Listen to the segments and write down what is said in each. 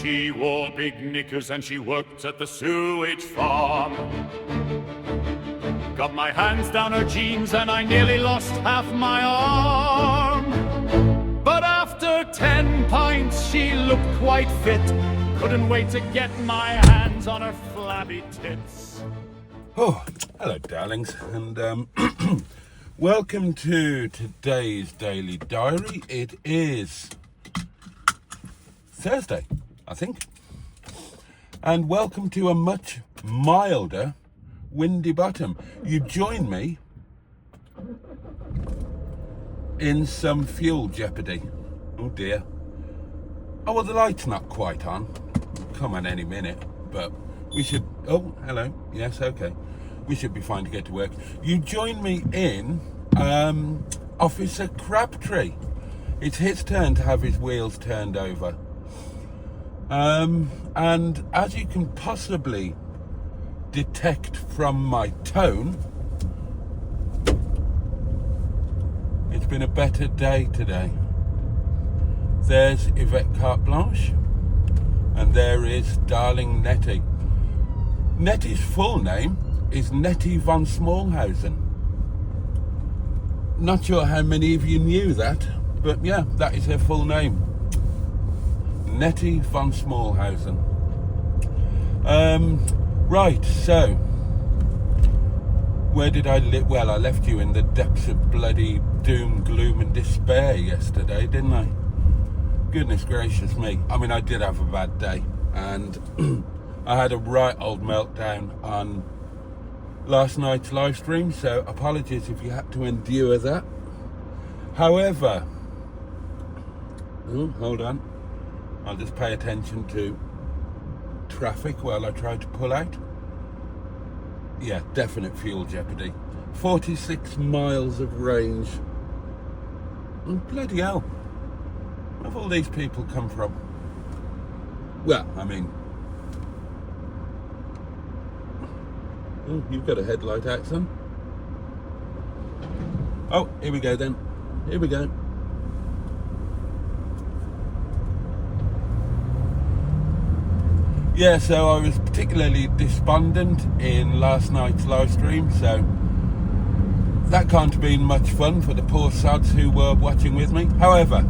She wore big knickers and she worked at the sewage farm. Got my hands down her jeans and I nearly lost half my arm. But after 10 pints she looked quite fit. Couldn't wait to get my hands on her flabby tits. Oh, hello darlings, and welcome to today's daily diary. It is Thursday, I think, and welcome to a much milder windy bottom. You join me in some fuel jeopardy. Oh dear. Oh well, the light's not quite on. Come on any minute, but we should, oh hello, yes, okay, we should be fine to get to work. You join me in Officer CRABTREE. It's his turn to have his wheels turned over, and as you can possibly detect from my tone, it's been a better day today. There's YVETTE CARTE-BLANCHE, and there is darling Netty. Netty's full name is Netty von Smallhausen. Not sure how many of you knew that, but yeah, that is her full name. Netty von Smallhausen. Right, so where did I live? Well, I left you in the depths of bloody doom, gloom and despair yesterday, didn't I? Goodness gracious me. I mean, I did have a bad day, and I had a right old meltdown on last night's live stream, so apologies if you had to endure that. However, hold on, I'll just pay attention to traffic while I try to pull out. Yeah, definite fuel jeopardy. 46 miles of range. Oh, bloody hell. Where have all these people come from? Well, I mean, oh, you've got a headlight out, son. Oh, here we go then. Here we go. Yeah, so I was particularly despondent in last night's live stream, so that can't have been much fun for the poor sods who were watching with me. However,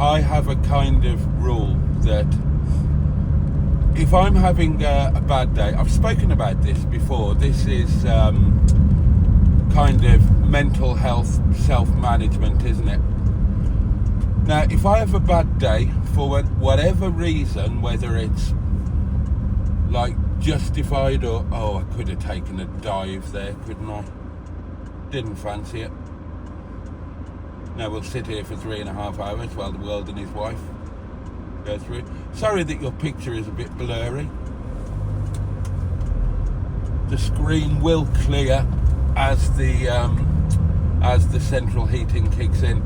I have a kind of rule that if I'm having a bad day, I've spoken about this before, this is kind of mental health self-management, isn't it? Now, if I have a bad day for whatever reason, whether it's like justified or, oh, I could have taken a dive there, couldn't I? Didn't fancy it. Now we'll sit here for 3.5 hours while the world and his wife go through it. Sorry that your picture is a bit blurry. The screen will clear as the central heating kicks in.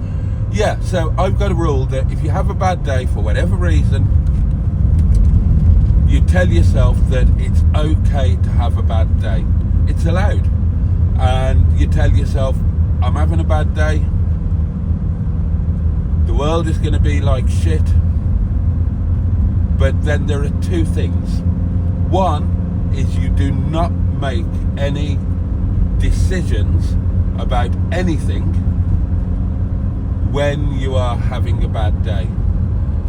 Yeah, so I've got a rule that if you have a bad day for whatever reason, you tell yourself that it's okay to have a bad day. It's allowed. And you tell yourself, I'm having a bad day. The world is going to be like shit. But then there are two things. One is you do not make any decisions about anything when you are having a bad day.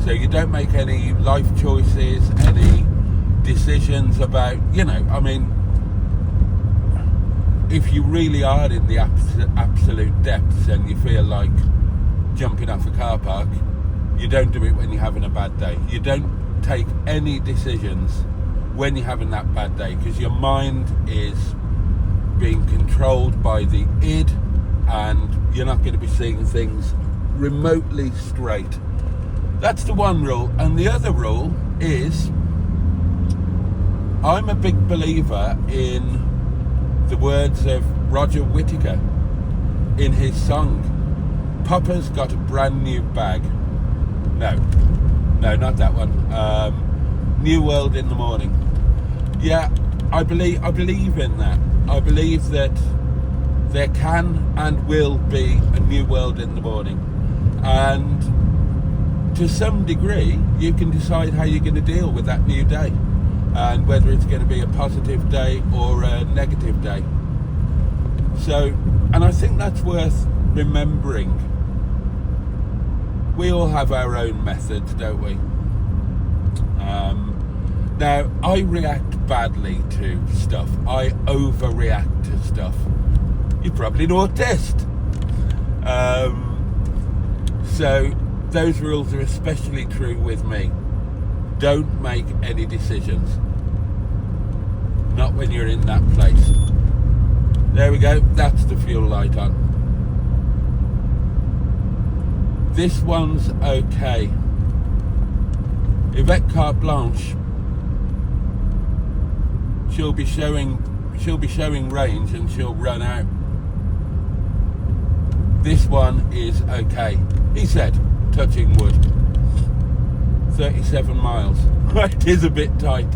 So you don't make any life choices, any decisions about, you know, I mean, if you really are in the absolute depths and you feel like jumping off a car park, you don't do it when you're having a bad day. You don't take any decisions when you're having that bad day, because your mind is being controlled by the id and you're not going to be seeing things remotely straight. That's the one rule. And the other rule is, I'm a big believer in the words of Roger Whittaker in his song, Papa's Got a Brand New Bag. No, not that one. New World in the Morning. Yeah, I believe in that. I believe that there can and will be a new world in the morning. And to some degree, you can decide how you're going to deal with that new day, and whether it's going to be a positive day or a negative day. So, and I think that's worth remembering. We all have our own methods, don't we? Now, I react badly to stuff. I overreact to stuff. You're probably an autist. So those rules are especially true with me. Don't make any decisions. Not when you're in that place. There we go, that's the fuel light on. This one's okay. YVETTE CARTE-BLANCHE, she'll be showing range and she'll run out. This one is okay. He said, touching wood. 37 miles. It is a bit tight.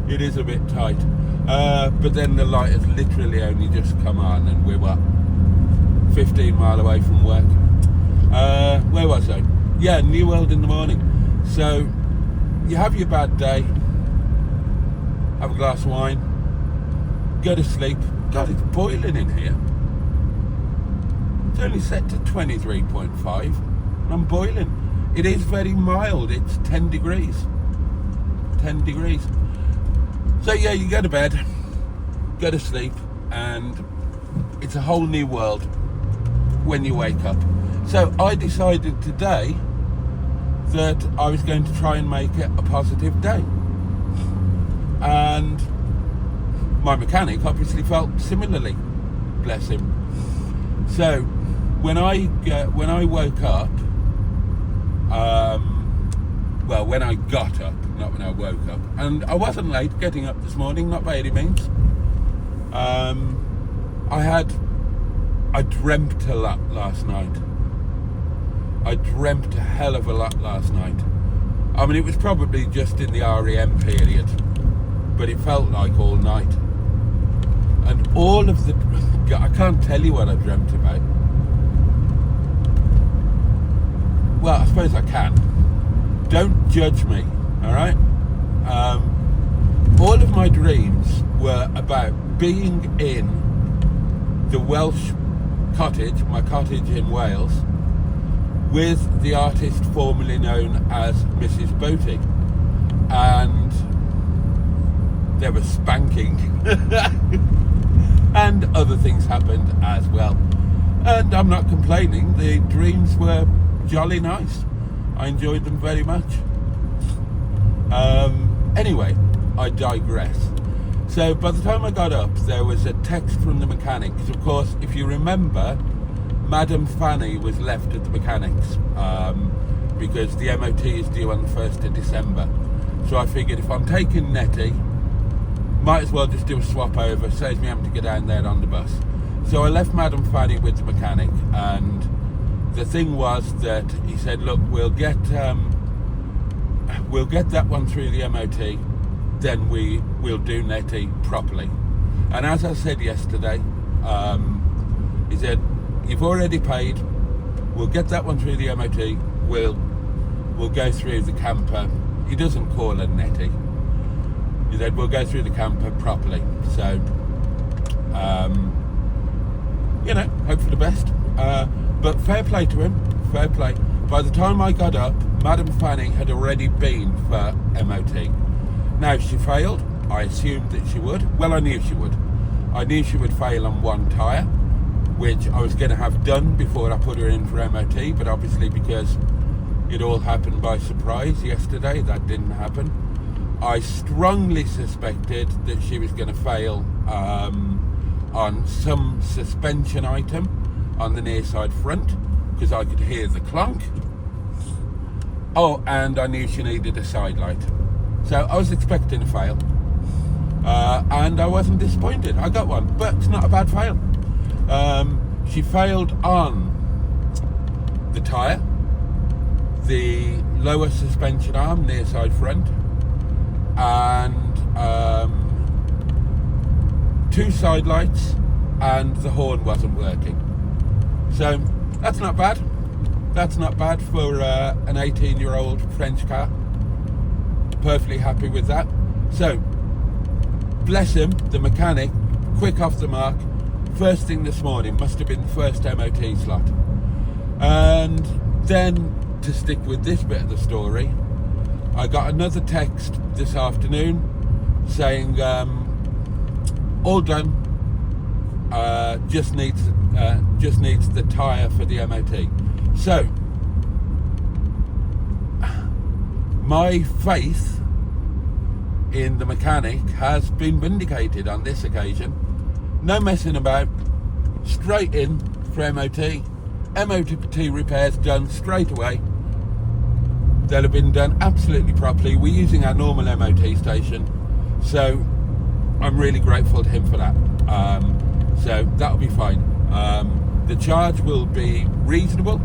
It is a bit tight. But then the light has literally only just come on, and we're what? 15 mile away from work. Where was I? Yeah, New World in the morning. So you have your bad day, have a glass of wine, go to sleep. God, it's boiling in here. It's only set to 23.5 and I'm boiling. It is very mild. It's 10 degrees. 10 degrees. So yeah, you go to bed, go to sleep, and it's a whole new world when you wake up. So I decided today that I was going to try and make it a positive day. And my mechanic obviously felt similarly, bless him. So when I woke up, well, when I got up, not when I woke up, and I wasn't late getting up this morning, not by any means. I dreamt a lot last night. I dreamt a hell of a lot last night. I mean, it was probably just in the REM period, but it felt like all night. And all of the... I can't tell you what I dreamt about. Well, I suppose I can. Don't judge me, alright? All of my dreams were about being in the Welsh cottage, my cottage in Wales, with the artist formerly known as Mrs. Boaty. And there was spanking. And other things happened as well. And I'm not complaining. The dreams were jolly nice. I enjoyed them very much. Anyway, I digress. So by the time I got up, there was a text from the mechanics. Of course, if you remember, Madam Fanny was left at the mechanics because the MOT is due on the 1st of December. So I figured if I'm taking Netty, might as well just do a swap over, saves me having to get down there on the bus. So I left Madam Fanny with the mechanic, and the thing was that he said, look, we'll get that one through the MOT, then we'll do Netty properly. And as I said yesterday, he said, you've already paid, we'll get that one through the MOT, we'll go through the camper. He doesn't call it Netty. He said, we'll go through the camper properly. So, you know, hope for the best. But fair play to him, fair play. By the time I got up, Madam Fanny had already been for MOT. Now, she failed. I assumed that she would. Well, I knew she would. I knew she would fail on one tyre, which I was going to have done before I put her in for MOT, but obviously because it all happened by surprise yesterday, that didn't happen. I strongly suspected that she was going to fail on some suspension item on the near side front, because I could hear the clunk. Oh, and I knew she needed a side light. So I was expecting a fail. And I wasn't disappointed. I got one, but it's not a bad fail. She failed on the tyre, the lower suspension arm, near side front, and 2 side lights, and the horn wasn't working. So that's not bad. That's not bad for an 18-year-old French car. Perfectly happy with that. So, bless him, the mechanic, quick off the mark. First thing this morning, must have been the first MOT slot. And then, to stick with this bit of the story, I got another text this afternoon saying, all done, just needs the tyre for the MOT. So, my faith in the mechanic has been vindicated on this occasion. No messing about, straight in for MOT. MOT repairs done straight away. They'll have been done absolutely properly. We're using our normal MOT station, so I'm really grateful to him for that. So that'll be fine. The charge will be reasonable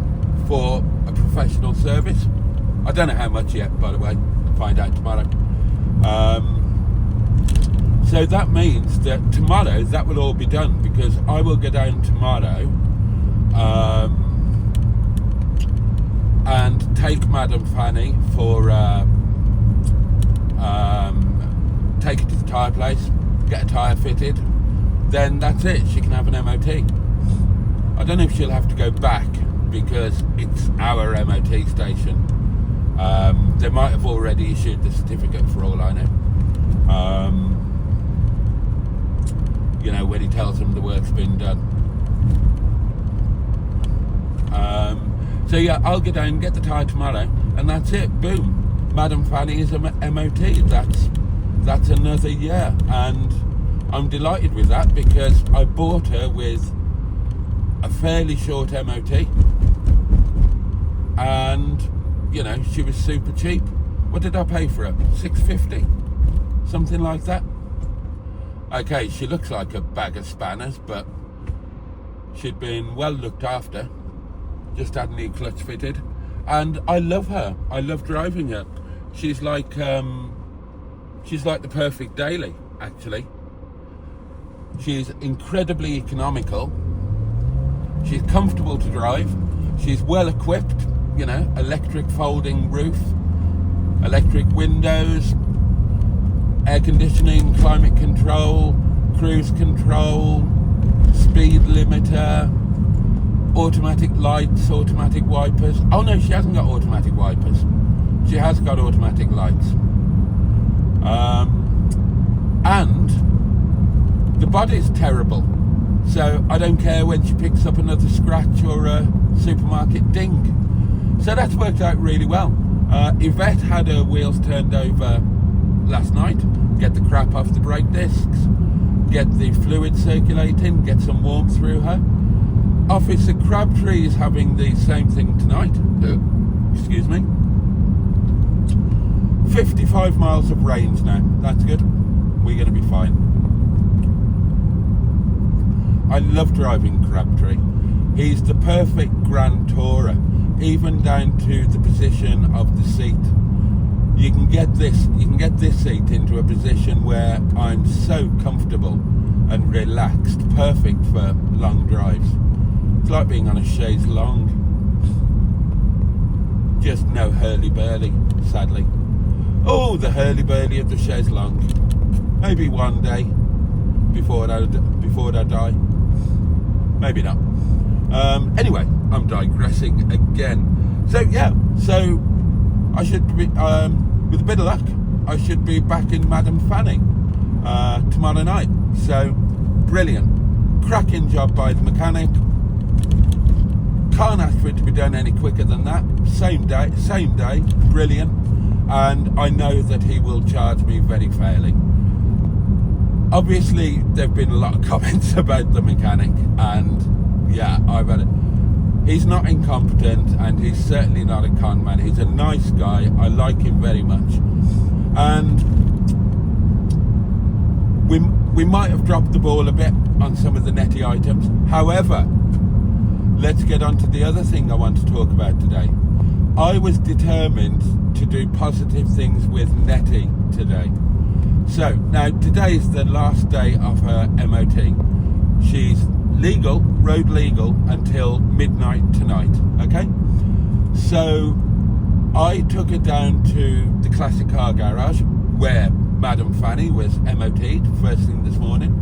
for a professional service. I don't know how much yet, by the way. Find out tomorrow. So that means that tomorrow that will all be done, because I will go down tomorrow and take Madam Fanny for take it to the tyre place, get a tyre fitted, then that's it, she can have an MOT. I don't know if she'll have to go back because it's our MOT station. They might have already issued the certificate for all I know. You know, when he tells them the work's been done. So yeah, I'll go down and get the tyre tomorrow, and that's it. Boom, Madam Fanny is a MOT. That's another year, and I'm delighted with that because I bought her with a fairly short MOT, and you know, she was super cheap. What did I pay for her? $6.50, something like that. Okay, she looks like a bag of spanners, but she'd been well looked after. Just had a new clutch fitted, and I love her. I love driving her. She's like the perfect daily, actually. She's incredibly economical. She's comfortable to drive. She's well equipped. You know, electric folding roof, electric windows, air conditioning, climate control, cruise control, speed limiter, automatic lights, automatic wipers. Oh no, she hasn't got automatic wipers. She has got automatic lights. And the body's terrible. So I don't care when she picks up another scratch or a supermarket ding. So that's worked out really well. Yvette had her wheels turned over last night, get the crap off the brake discs, get the fluid circulating, get some warmth through her. Officer Crabtree is having the same thing tonight. Excuse me. 55 miles of range now. That's good. We're going to be fine. I love driving Crabtree. He's the perfect Grand Tourer, even down to the position of the seat. You can get this seat into a position where I'm so comfortable and relaxed, perfect for long drives. It's like being on a chaise longue. Just no hurly-burly, sadly. Oh, the hurly-burly of the chaise longue. Maybe one day, before I die. Maybe not. Anyway, I'm digressing again. So yeah, I should be, with a bit of luck, I should be back in Madam Fanny tomorrow night. So, brilliant. Cracking job by the mechanic. Can't ask for it to be done any quicker than that. Same day, brilliant. And I know that he will charge me very fairly. Obviously, there have been a lot of comments about the mechanic, and yeah, I've had it. He's not incompetent, and he's certainly not a con man. He's a nice guy. I like him very much. And we might have dropped the ball a bit on some of the NETTY items. However, let's get on to the other thing I want to talk about today. I was determined to do positive things with NETTY today. So, now today is the last day of her MOT. She's road legal until midnight tonight, okay? So I took her down to the classic car garage where Madam Fanny was MOT'd first thing this morning,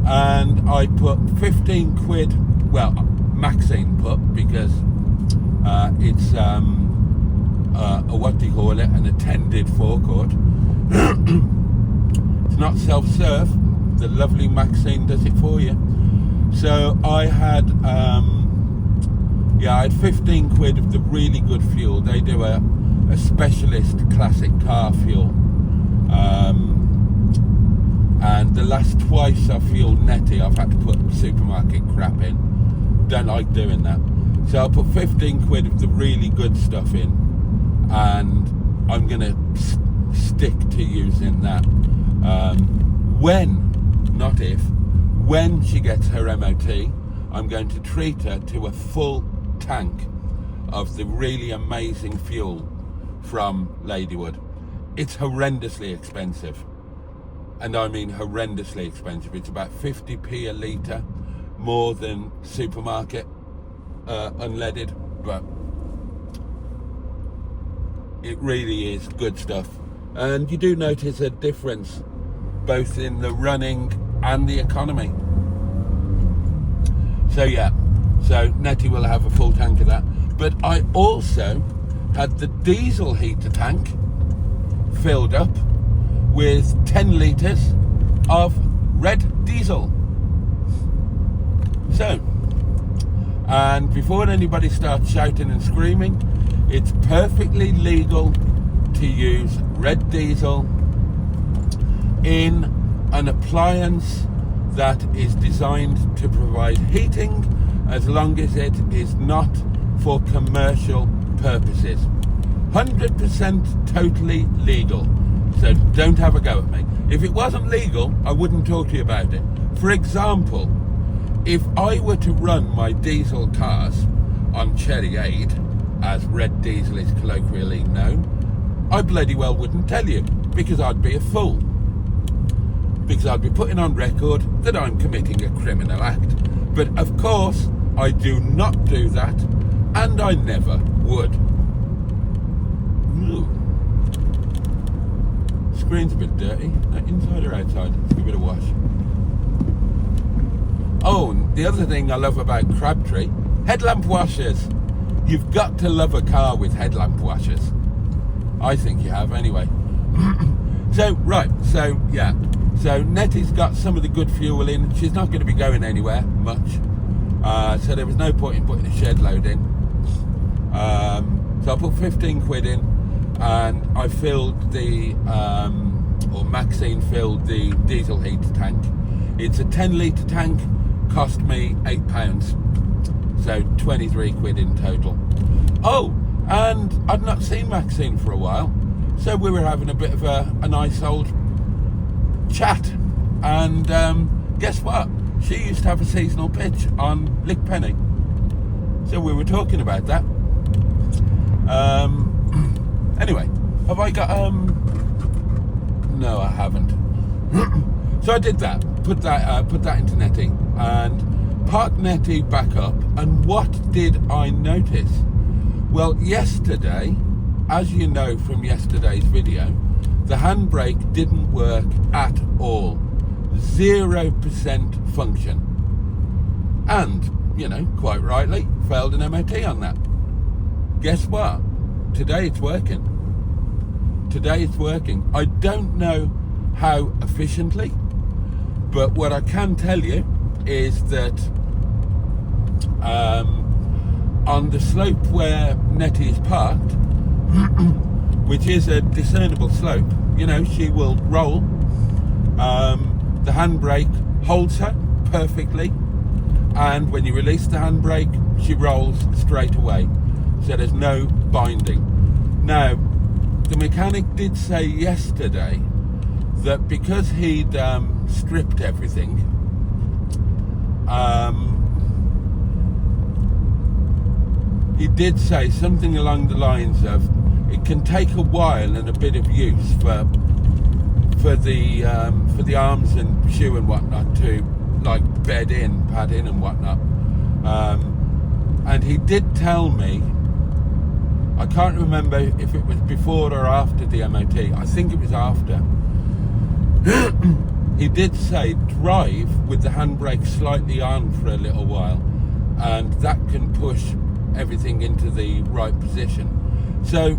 and I put 15 quid, well, Maxine put, because it's a what do you call it, an attended forecourt. It's not self-serve, the lovely Maxine does it for you. So I had I had 15 quid of the really good fuel. They do a specialist classic car fuel, and the last twice I fueled Netty, I've had to put supermarket crap in. Don't like doing that. So I put 15 quid of the really good stuff in, and I'm going to stick to using that. When she gets her MOT, I'm going to treat her to a full tank of the really amazing fuel from Ladywood. It's horrendously expensive, and I mean horrendously expensive. It's about 50p a litre more than supermarket unleaded, but it really is good stuff. And you do notice a difference both in the running and the economy. So yeah, so Nettie will have a full tank of that. But I also had the diesel heater tank filled up with 10 litres of red diesel. So, and before anybody starts shouting and screaming, it's perfectly legal to use red diesel in an appliance that is designed to provide heating, as long as it is not for commercial purposes. 100% totally legal. So don't have a go at me. If it wasn't legal, I wouldn't talk to you about it. For example, if I were to run my diesel cars on Cherry Aid, as red diesel is colloquially known, I bloody well wouldn't tell you, because I'd be a fool. Because I'd be putting on record that I'm committing a criminal act. But of course, I do not do that, and I never would. Ooh. Screen's a bit dirty. Inside or outside? Let's give it a wash. Oh, and the other thing I love about Crabtree, headlamp washers. You've got to love a car with headlamp washers. I think you have anyway. So Nettie's got some of the good fuel in. She's not going to be going anywhere much, so there was no point in putting a shed load in. So I put 15 quid in, and I filled or Maxine filled the diesel heater tank. It's a 10 litre tank, cost me £8, so 23 quid in total. Oh, and I'd not seen Maxine for a while, so we were having a bit of a nice old chat, and guess what? She used to have a seasonal pitch on Lickpenny, so we were talking about that. Anyway, have I got no, I haven't. So I did that, put that into Netty, and parked Netty back up. And what did I notice? Well, yesterday, as you know from yesterday's video, the handbrake didn't work at all. 0% function. And, you know, quite rightly, failed an MOT on that. Guess what? Today it's working. Today it's working. I don't know how efficiently, but what I can tell you is that on the slope where Nettie is parked, which is a discernible slope, you know, she will roll. The handbrake holds her perfectly, and when you release the handbrake, she rolls straight away. So there's no binding. Now, the mechanic did say yesterday that because he'd stripped everything, he did say something along the lines of it can take a while and a bit of use for the arms and shoe and whatnot to like bed in, pad in and whatnot. And he did tell me, I can't remember if it was before or after the MOT, I think it was after. He did say drive with the handbrake slightly on for a little while, and that can push everything into the right position. So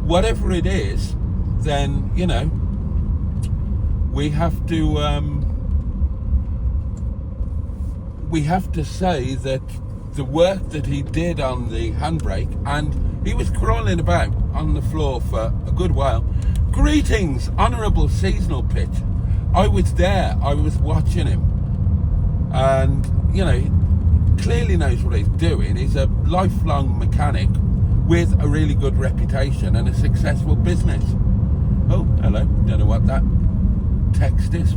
whatever it is, then, you know, we have to say that the work that he did on the handbrake, and he was crawling about on the floor for a good while. Greetings, honourable seasonal pitch. I was there, I was watching him, and, you know, he clearly knows what he's doing. He's a lifelong mechanic with a really good reputation and a successful business. Oh, hello, don't know what that text is.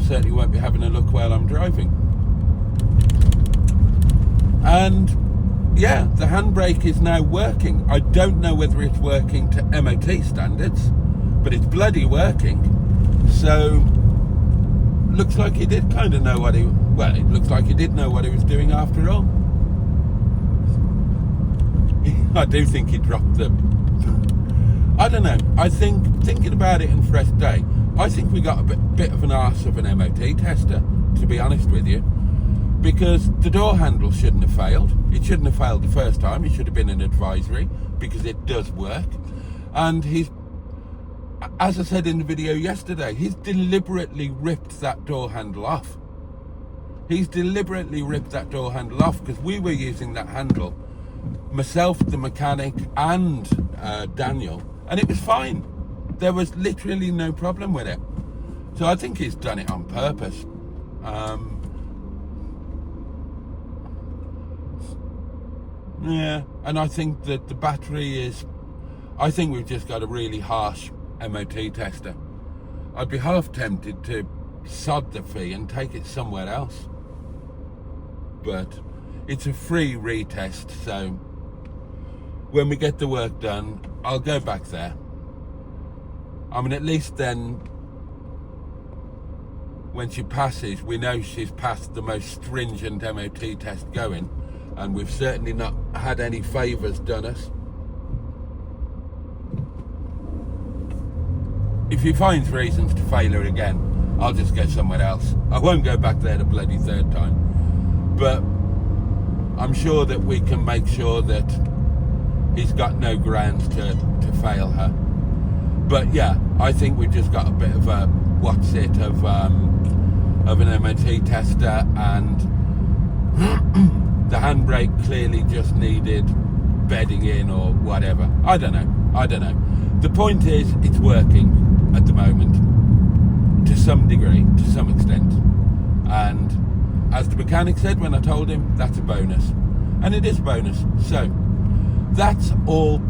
Certainly won't be having a look while I'm driving. And yeah, the handbrake is now working. I don't know whether it's working to MOT standards, but it's bloody working. So looks like he did kind of know what he, well, it looks like he did know what he was doing after all. I do think he dropped the, I don't know, I think, thinking about it in fresh day, I think we got a bit of an arse of an MOT tester, to be honest with you, because the door handle shouldn't have failed. It shouldn't have failed the first time. It should have been an advisory, because it does work. And he's, as I said in the video yesterday, he's deliberately ripped that door handle off. He's deliberately ripped that door handle off, because we were using that handle, myself, the mechanic, and Daniel, and it was fine. There was literally no problem with it. So I think he's done it on purpose. Yeah, and I think that the battery is, I think we've just got a really harsh MOT tester. I'd be half tempted to sod the fee and take it somewhere else. But it's a free retest, so when we get the work done, I'll go back there. I mean, at least then, when she passes, we know she's passed the most stringent MOT test going, and we've certainly not had any favours done us. If he finds reasons to fail her again, I'll just go somewhere else. I won't go back there the bloody third time. But I'm sure that we can make sure that he's got no grounds to fail her. But yeah, I think we've just got a bit of a what's it of an MOT tester, and the handbrake clearly just needed bedding in or whatever. I don't know. The point is, it's working at the moment to some degree, to some extent. And as the mechanic said when I told him, that's a bonus. And it is a bonus. So that's all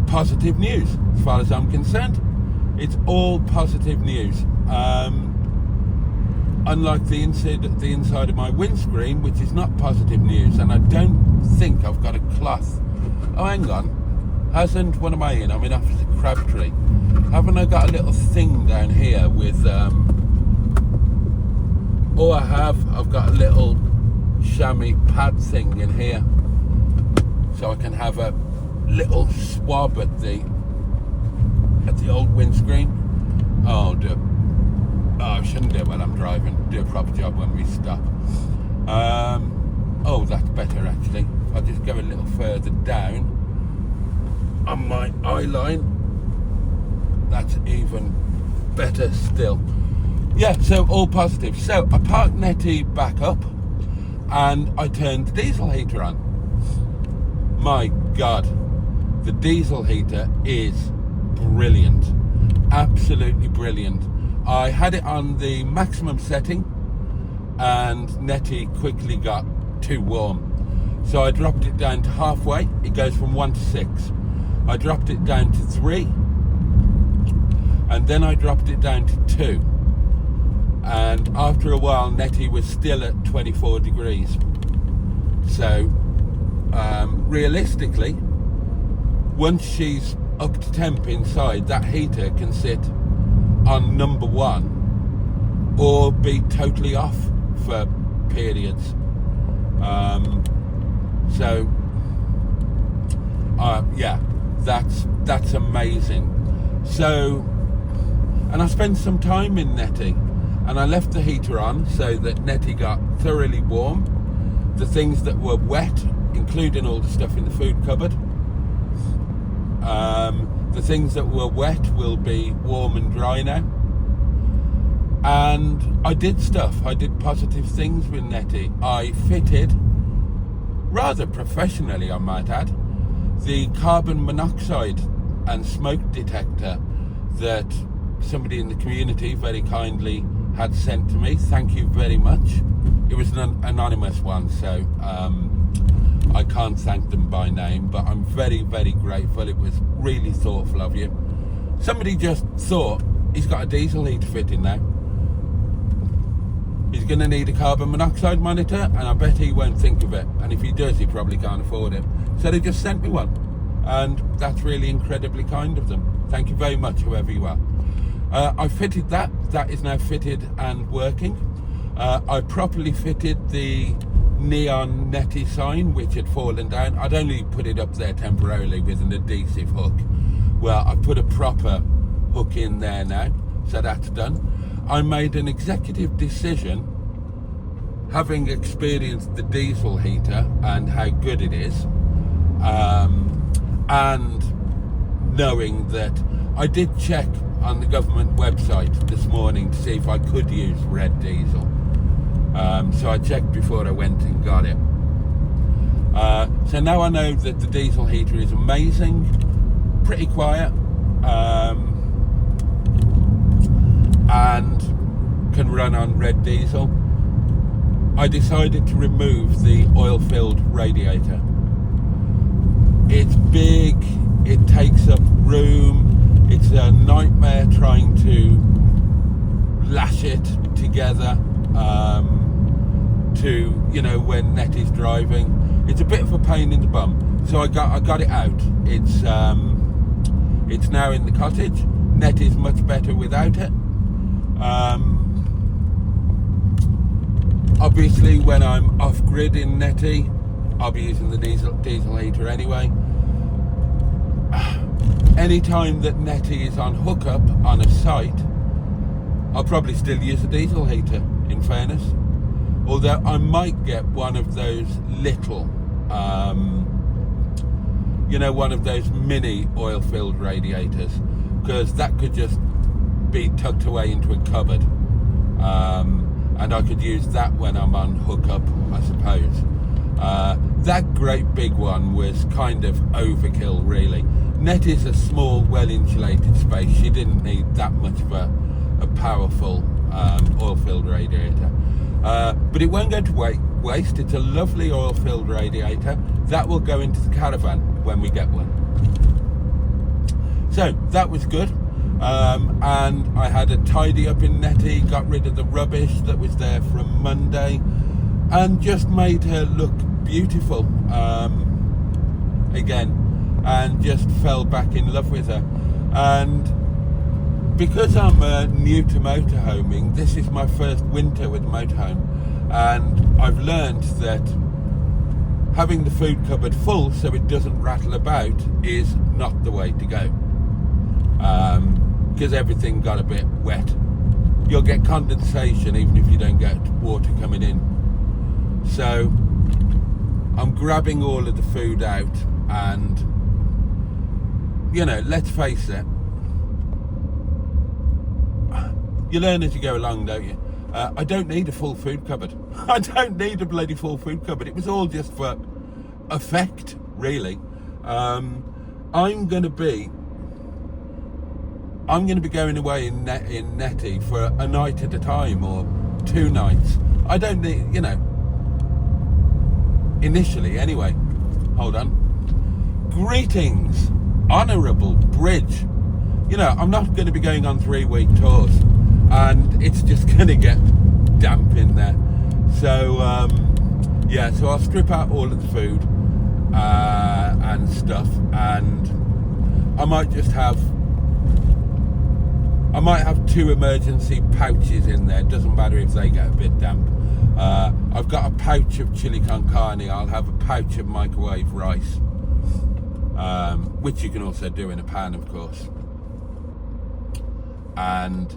positive news as far as I'm concerned. It's all positive news. Unlike the inside of my windscreen, which is not positive news, and I don't think I've got a cloth. Oh, hang on. Hasn't, what am I in? I'm in opposite Crabtree. Haven't I got a little thing down here with, oh, I have. I've got a little chamois pad thing in here, so I can have a little swab at the old windscreen. Oh, I shouldn't do it while I'm driving. Do a proper job when we stop. Oh, that's better actually. If I just go a little further down on my eye line, that's even better still. Yeah, so all positive. So I parked Netty back up and I turned the diesel heater on. My God, the diesel heater is brilliant, absolutely brilliant. I had it on the maximum setting and Netty quickly got too warm, so I dropped it down to halfway. It goes from 1 to 6. I dropped it down to 3, and then I dropped it down to 2, and after a while Netty was still at 24 degrees. So realistically, once she's up to temp inside, that heater can sit on number 1 or be totally off for periods. Yeah, that's amazing. So, and I spent some time in Netty, and I left the heater on so that Netty got thoroughly warm. The things that were wet, including all the stuff in the food cupboard, the things that were wet will be warm and dry now. And I did positive things with Netty. I fitted, rather professionally I might add, the carbon monoxide and smoke detector that somebody in the community very kindly had sent to me. Thank you very much. It was an anonymous one, so I can't thank them by name, but I'm very, very grateful. It was really thoughtful of you. Somebody just thought, he's got a diesel heater fitting now. He's going to need a carbon monoxide monitor, and I bet he won't think of it. And if he does, he probably can't afford it. So they just sent me one. And that's really incredibly kind of them. Thank you very much, whoever you are. I fitted that. That is now fitted and working. I properly fitted the neon Netty sign, which had fallen down. I'd only put it up there temporarily with an adhesive hook. Well, I put a proper hook in there now, so that's done. I made an executive decision, having experienced the diesel heater and how good it is, and knowing that I did check on the government website this morning to see if I could use red diesel. So I checked before I went and got it. So now I know that the diesel heater is amazing, pretty quiet, and can run on red diesel. I decided to remove the oil-filled radiator. It's big, it takes up room, it's a nightmare trying to lash it together to, you know, when Netty's driving. It's a bit of a pain in the bum. So I got it out. It's now in the cottage. Netty's much better without it. Obviously when I'm off grid in Netty, I'll be using the diesel heater anyway. Anytime that Netty is on hookup on a site, I'll probably still use a diesel heater, in fairness. Although I might get one of those little, you know, one of those mini oil-filled radiators, because that could just be tucked away into a cupboard. And I could use that when I'm on hookup, I suppose. That great big one was kind of overkill, really. Netty's a small, well-insulated space. She didn't need that much of a powerful oil-filled radiator. But it won't go to waste. It's a lovely oil-filled radiator. That will go into the Caravan when we get one. So that was good. And I had a tidy up in Netty, got rid of the rubbish that was there from Monday, and just made her look beautiful again, and just fell back in love with her. And because I'm new to motorhoming, this is my first winter with motorhome, and I've learned that having the food cupboard full so it doesn't rattle about is not the way to go, because everything got a bit wet. You'll get condensation even if you don't get water coming in. So I'm grabbing all of the food out, and, you know, let's face it, you learn as you go along, don't you? I don't need a full food cupboard. I don't need a bloody full food cupboard. It was all just for effect, really. I'm going to be going away in Netty for a night at a time, or 2 nights. I don't need, you know, initially anyway. Hold on. Greetings, Honourable Bridge. You know, I'm not going to be going on 3-week tours, and it's just going to get damp in there. So yeah, so I'll strip out all of the food and stuff, and I might just have I might have 2 emergency pouches in there. Doesn't matter if they get a bit damp. I've got a pouch of chili con carne. I'll have a pouch of microwave rice, which you can also do in a pan, of course. And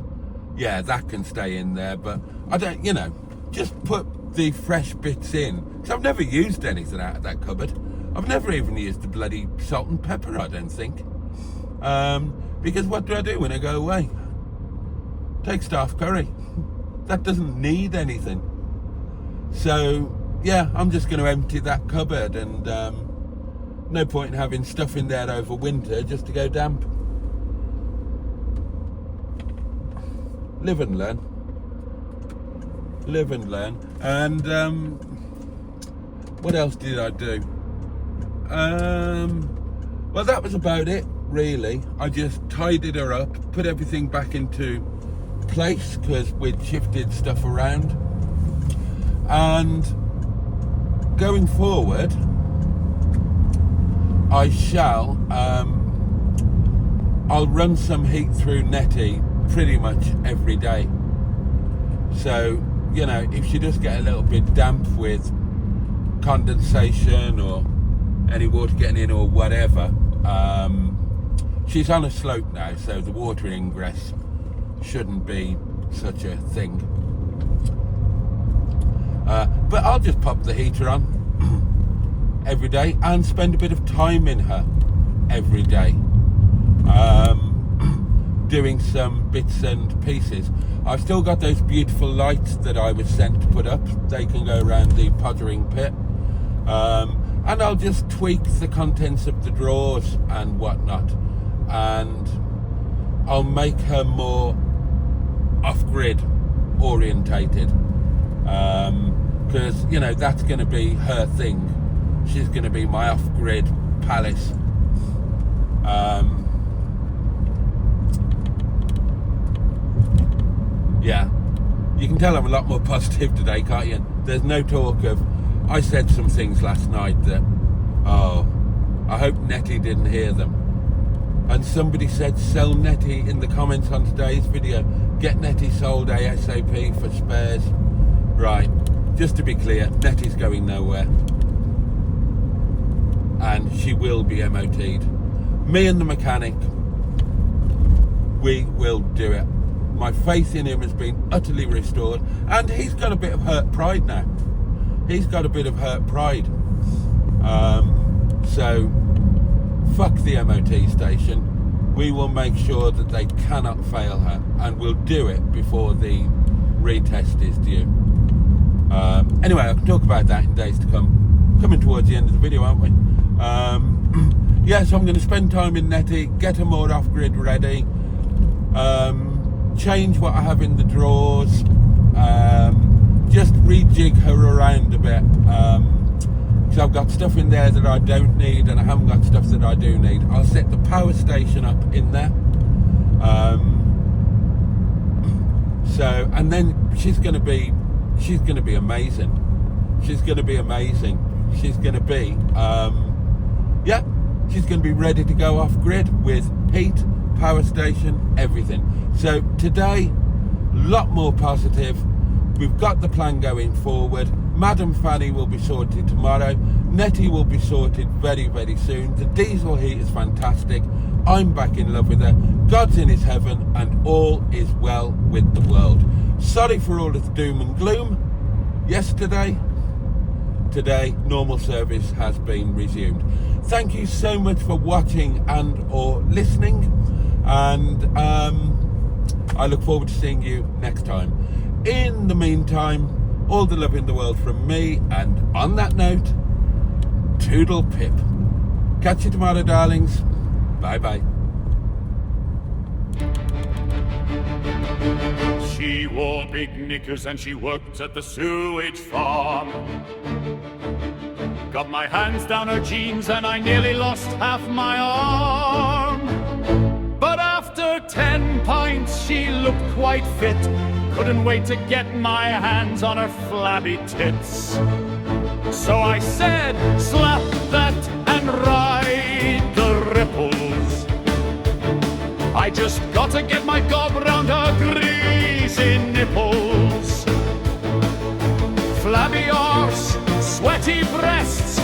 yeah, that can stay in there, but I don't, you know, just put the fresh bits in. So I've never used anything out of that cupboard. I've never even used the bloody salt and pepper, I don't think. Because what do I do when I go away? Take staff curry. That doesn't need anything. So yeah, I'm just going to empty that cupboard, and no point in having stuff in there over winter just to go damp. Live and learn. Live and learn. And what else did I do? Well, that was about it, really. I just tidied her up, put everything back into place because we'd shifted stuff around. And going forward, I shall, I'll run some heat through Netty pretty much every day. So, you know, if she does get a little bit damp with condensation or any water getting in or whatever, she's on a slope now, so the water ingress shouldn't be such a thing. But I'll just pop the heater on every day and spend a bit of time in her every day, doing some bits and pieces. I've still got those beautiful lights that I was sent to put up. They can go around the pottering pit, and I'll just tweak the contents of the drawers and whatnot, and I'll make her more off-grid orientated, because, you know, that's going to be her thing. She's going to be my off-grid palace. Yeah, you can tell I'm a lot more positive today, can't you? There's no talk of, I said some things last night that, oh, I hope Netty didn't hear them. And somebody said, sell Netty in the comments on today's video. Get Netty sold ASAP for spares. Right, just to be clear, Netty's going nowhere. And she will be MOT'd. Me and the mechanic, we will do it. My faith in him has been utterly restored, and he's got a bit of hurt pride now. He's got a bit of hurt pride. So, fuck the MOT station. We will make sure that they cannot fail her, and we'll do it before the retest is due. Anyway, I can talk about that in days to come. Coming towards the end of the video, aren't we? Yeah, so I'm going to spend time in Netty, get her more off-grid ready, change what I have in the drawers, just rejig her around a bit, because I've got stuff in there that I don't need, and I haven't got stuff that I do need. I'll set the power station up in there, so, and then she's going to be amazing. She's going to be amazing. She's going to be, yeah, she's going to be ready to go off grid with heat, power station, everything. So today, a lot more positive. We've got the plan going forward. Madam Fanny will be sorted tomorrow. Netty will be sorted very, very soon. The diesel heat is fantastic. I'm back in love with her. God's in his heaven, and all is well with the world. Sorry for all of the doom and gloom yesterday. Today, normal service has been resumed. Thank you so much for watching and or listening, and I look forward to seeing you next time. In the meantime, all the love in the world from me, and on that note, toodle pip. Catch you tomorrow, darlings. Bye bye. She wore big knickers and she worked at the sewage farm. Got my hands down her jeans and I nearly lost half my arm. But after 10 pints she looked quite fit. Couldn't wait to get my hands on her flabby tits. So I said, slap that and ride the ripples. I just got to get my gob round her greasy nipples. Flabby arse, sweaty breasts,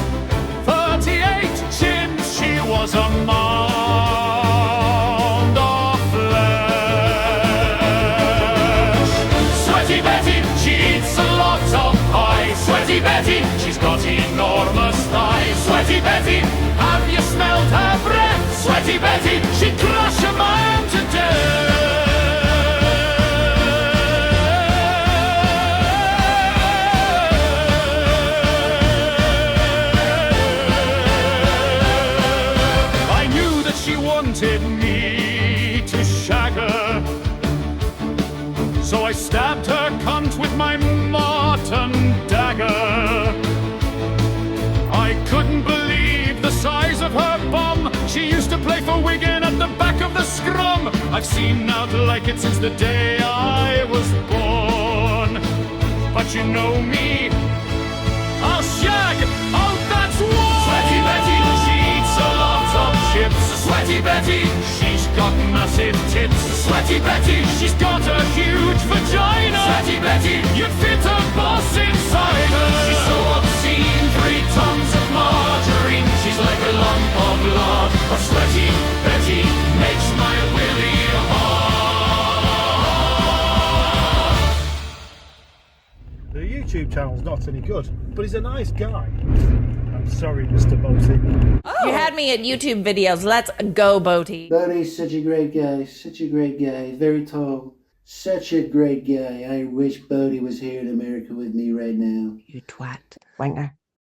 38 chins, she was a mound of flesh. Sweaty Betty, she eats a lot of pie. Sweaty Betty, she's got enormous thighs. Sweaty Betty, have you smelled her breath? Sweaty Betty, she'd crush a man to death. I knew that she wanted me to shag her, so I stabbed her cunt with my Martin dagger. I couldn't believe the size of her bum. She used to play for Wigan at the back of the scrum. I've seen out like it since the day I was born. But you know me, I'll shag, oh that's war. Sweaty Betty, she eats a lot of chips. Sweaty Betty, she's got massive tits. Sweaty Betty, she's got a huge vagina. Sweaty Betty, you'd fit a boss inside her. She's so obscene, 3 tons of margarine. She's like a lump of lard. But Sweaty Betty makes my willy hard. The YouTube channel's not any good, but he's a nice guy. I'm sorry, Mr. Boaty. You had me at YouTube videos. Let's go, Boaty. Boaty's such a great guy, such a great guy, very tall, such a great guy. I wish Boaty was here in America with me right now. You twat. Wanker.